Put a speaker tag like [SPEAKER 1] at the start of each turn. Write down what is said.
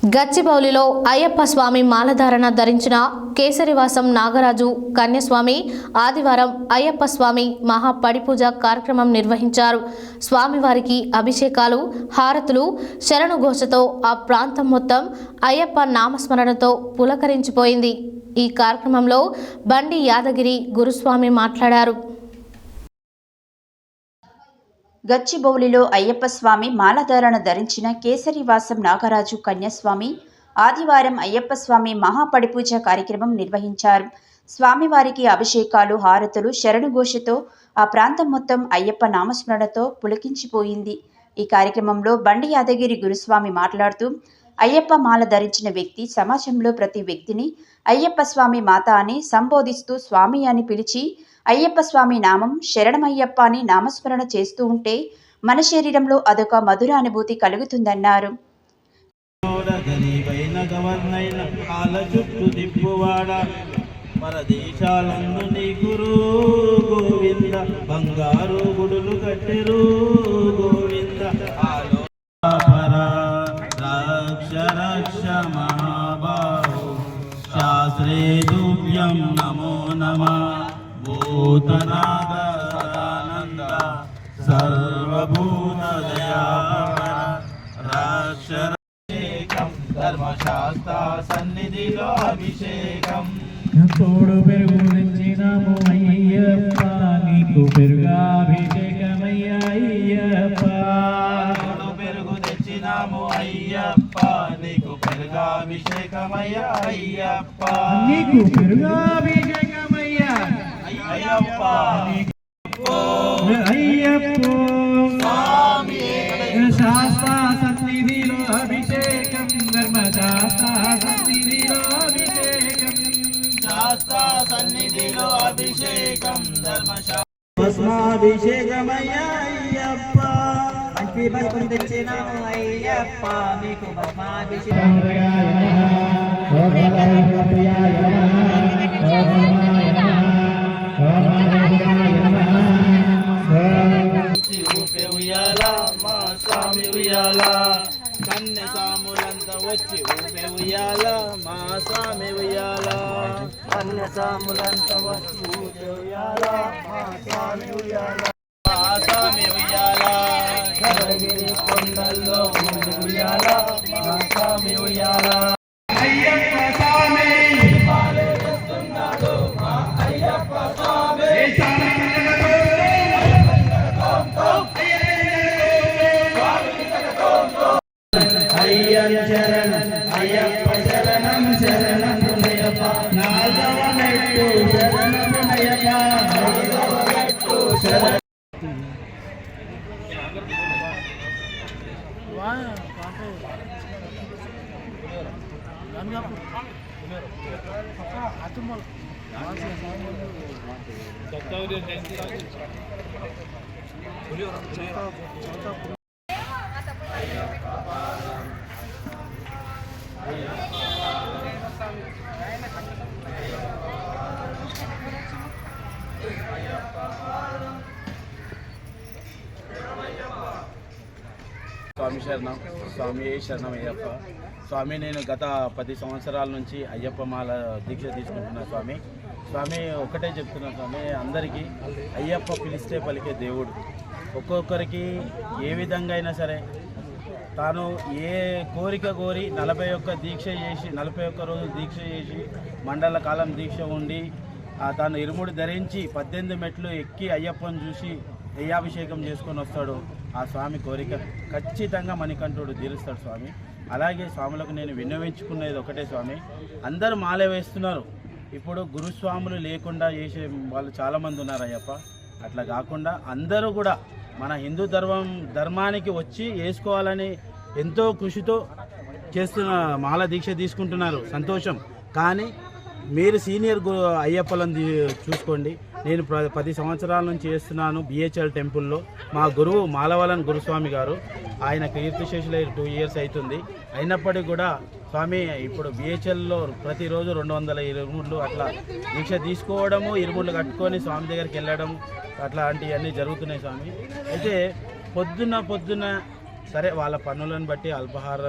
[SPEAKER 1] గచ్చిబౌలిలో అయ్యప్ప స్వామి మాలధారణ ధరించిన కేసరివాసం నాగరాజు కన్యస్వామి ఆదివారం అయ్యప్ప స్వామి మహాపడిపూజ కార్యక్రమం నిర్వహించారు. స్వామివారికి అభిషేకాలు, హారతులు, శరణుఘోషతో ఆ ప్రాంతం మొత్తం అయ్యప్ప నామస్మరణతో పులకరించిపోయింది. ఈ కార్యక్రమంలో బండి యాదగిరి గురుస్వామి మాట్లాడారు.
[SPEAKER 2] గచ్చిబౌలిలో అయ్యప్ప స్వామి మాలధారణ ధరించిన కేసరివాసం నాగరాజు కన్యస్వామి ఆదివారం అయ్యప్ప స్వామి మహాపడిపూజ కార్యక్రమం నిర్వహించారు. స్వామివారికి అభిషేకాలు, హారతులు, శరణుఘోషతో ఆ ప్రాంతం మొత్తం అయ్యప్ప నామస్మరణతో పులకించిపోయింది. ఈ కార్యక్రమంలో బండి యాదగిరి గురుస్వామి మాట్లాడుతూ, అయ్యప్ప మాల ధరించిన వ్యక్తి సమాజంలో ప్రతి వ్యక్తిని అయ్యప్ప స్వామి మాత అని సంబోధిస్తూ స్వామి అని పిలిచి అయ్యప్ప స్వామి నామం శరణమయ్యప్ప అని నామస్మరణ చేస్తూ ఉంటే మన శరీరంలో అదొక మధుర అనుభూతి కలుగుతుందన్నారు.
[SPEAKER 3] బంగారు గుడులు కట్టెరు గోవింద రక్ష మహాబాహు శాస్త్రే తుభ్యం నమో నమః భూతనాదానంద సర్వభూత దయాపర రక్షరం ధర్మశాస్త్ర సన్నిధిలో అభిషేకం
[SPEAKER 4] తోడు పెరుగు తెచ్చినాము అయ్యప్ప నీకు పెరుగాభిషేకమయ్య అయ్యప్ప.
[SPEAKER 3] తోడు పెరుగు తెచ్చినాము అయ్యప్ప నీకు పెరుగాభిషేకమయ్య అయ్యప్ప.
[SPEAKER 4] నీకు పెరుగాభిషేకమయ్య
[SPEAKER 3] అయ్యప్ప
[SPEAKER 4] అయ్యప్ప. శాస్త్ర సన్నిధిలో అభిషేకం, ధర్మశాస్త్ర సన్నిధిలో అభిషేకం,
[SPEAKER 3] శాస్త్ర సన్నిధిలో అభిషేకం, భస్మాభిషేకమయ్య అయ్యప్ప.
[SPEAKER 5] మంచి భస్మం తెచ్చినాము అయ్యప్ప నీకు భస్మాభిషేకం.
[SPEAKER 3] మా స్వామి ఉయ్యాల కన్య సాములంతా వచ్చి ఊపే ఉయ్యాల మా స్వామి ఉయ్యాల. కన్య సాములంతా వచ్చి ఊపే ఉయ్యాల మా స్వామి ఉయ్యాల. మా స్వామి ఉయ్యాల కరగిరి కొండల్లో ఉయ్యాల మా స్వామి ఉయ్యాల. అయ్యప్ప స్వామి మాలేస్తున్నాడు మా అయ్యప్ప స్వామి. అయ్యప్ప శరణం అయ్యప్ప శరణం శరణం అయ్యప్ప. నాగవ మెట్టు శరణం అయ్యప్ప. నాగవ మెట్టు శరణం.
[SPEAKER 6] స్వామి శరణం, స్వామి శరణం అయ్యప్ప. స్వామి నేను గత 10 సంవత్సరాల నుంచి అయ్యప్ప మాల దీక్ష తీసుకుంటున్నా స్వామి. స్వామి ఒకటే చెప్తున్నా స్వామి, అందరికీ అయ్యప్ప పిలిస్తే పలికే దేవుడు. ఒక్కొక్కరికి ఏ విధంగా అయినా సరే తాను ఏ కోరిక కోరి 41 దీక్ష చేసి 41 రోజులు దీక్ష చేసి మండల కాలం దీక్ష ఉండి తాను ఇరుముడి ధరించి 18 మెట్లు ఎక్కి అయ్యప్పను చూసి దయ్యాభిషేకం చేసుకొని వస్తాడు. ఆ స్వామి కోరిక ఖచ్చితంగా మణికంఠుడు తీరుస్తాడు స్వామి. అలాగే స్వాములకు నేను విన్నవించుకునేది ఒకటే స్వామి, అందరూ మాలే వేస్తున్నారు. ఇప్పుడు గురుస్వాములు లేకుండా చేసే వాళ్ళు చాలామంది ఉన్నారు అయ్యప్ప. అట్లా కాకుండా అందరూ కూడా మన హిందూ ధర్మానికి వచ్చి వేసుకోవాలని ఎంతో కృషితో చేస్తున్న మాల దీక్ష తీసుకుంటున్నారు, సంతోషం. కానీ మీరు సీనియర్ అయ్యప్పలను చూసుకోండి. నేను 10 సంవత్సరాల నుంచి చేస్తున్నాను బిహెచ్ఎల్ టెంపుల్లో. మా గురువు మాలవలన్ గురుస్వామి గారు, ఆయన కీర్తిశేషులు 2 ఇయర్స్ అవుతుంది. అయినప్పటికీ కూడా స్వామి ఇప్పుడు బిహెచ్ఎల్లో ప్రతిరోజు 200 ఇరుముళ్ళు అట్లా దీక్ష తీసుకోవడము, ఇరుముళ్ళు కట్టుకొని స్వామి దగ్గరికి వెళ్ళడం అట్లాంటివన్నీ జరుగుతున్నాయి స్వామి. అయితే పొద్దున్న సరే వాళ్ళ పనులను బట్టి అల్పాహారం